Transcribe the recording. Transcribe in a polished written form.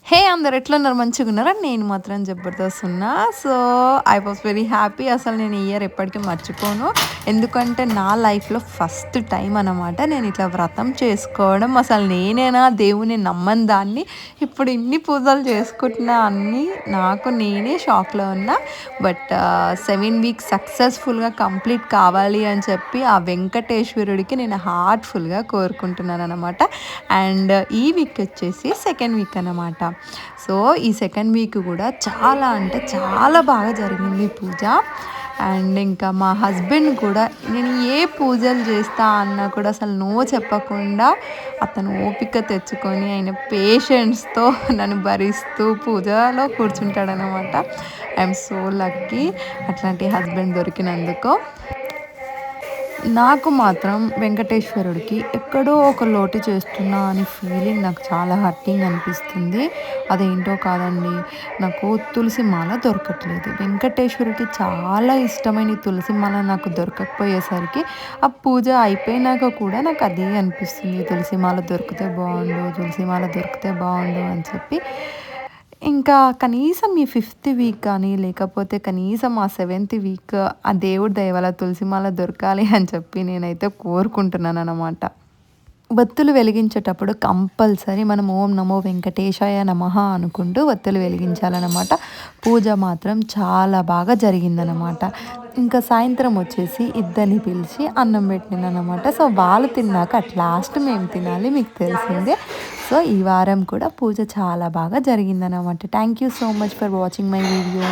హే అందరు ఎట్లున్నారు మంచిగున్నారా? నేను మాత్రం జబర్దస్త్ ఉన్నా. So, I was very happy. అసలు నేను ఈ ఇయర్ ఎప్పటికీ మర్చిపోను. ఎందుకంటే నా లైఫ్‌లో ఫస్ట్ టైమ్ అనమాట నేను ఇట్లా వ్రతం చేసుకోవడం. అసలు నేనేనా దేవుడిని నమ్మని దాన్ని ఇప్పుడు ఇన్ని పూజలు చేసుకుంటున్నా అని నాకు నేనే షాక్‌లో ఉన్నా. బట్ 7 వీక్స్ సక్సెస్‌ఫుల్‌గా కంప్లీట్ కావాలి అని చెప్పి ఆ వెంకటేశ్వరుడికి నేను హార్ట్‌ఫుల్‌గా కోరుకుంటున్నాననమాట. అండ్ ఈ వీక్ వచ్చేసి సెకండ్ వీక్ అనమాట. సో, ఈ సెకండ్ వీక్ గూడా చాలా అంటే చాలా బాగా జరిగింది పూజ. అండ్ ఇంకా మా హస్బెండ్ కూడా నేను ఏ పూజలు చేస్తా అన్నా కూడా అసలు నో చెప్పకుండా అతను ఓపిక తెచ్చుకొని ఆయన పేషెన్స్‌తో నన్ను భరిస్తూ పూజలో కూర్చుంటాడనమాట. ఐయామ్ సో లక్కీ అట్లాంటి హస్బెండ్ దొరికినందుకు. నాకు మాత్రం వెంకటేశ్వరుడికి ఎక్కడో ఒక లోటు చేస్తున్నా అని ఫీలింగ్ నాకు చాలా హర్టింగ్ అనిపిస్తుంది. అదేంటో కాదండి. నాకు తులసి మాల దొరకట్లేదు. వెంకటేశ్వరుడికి చాలా ఇష్టమైన ఈ తులసి మాల నాకు దొరకకపోయేసరికి ఆ పూజ అయిపోయినాక కూడా నాకు అదే అనిపిస్తుంది. తులసి మాల దొరికితే బావుండు, తులసి మాల దొరికితే బావుండు అని చెప్పి ఇంకా కనీసం ఈ ఫిఫ్త్ వీక్ కానీ, లేకపోతే కనీసం ఆ సెవెంత్ వీక్ ఆ దేవుడి దయ వల్ల తులసిమాల దొరకాలి అని చెప్పి నేనైతే కోరుకుంటున్నాననమాట. ఒత్తులు వెలిగించేటప్పుడు కంపల్సరీ మనం ఓం నమో వెంకటేశాయ నమః అనుకుంటూ ఒత్తులు వెలిగించాలనమాట. పూజ మాత్రం చాలా బాగా జరిగిందనమాట. ఇంకా సాయంత్రం వచ్చేసి ఇద్దరిని పిలిచి అన్నం పెట్టినాననమాట. సో, వాళ్ళు తిన్నాక అట్ లాస్ట్ మేము తినాలి మీకు తెలిసిందే. సో, ఈ వారం కూడా పూజ చాలా బాగా జరిగిందనమాట. Thank you so much for watching my video.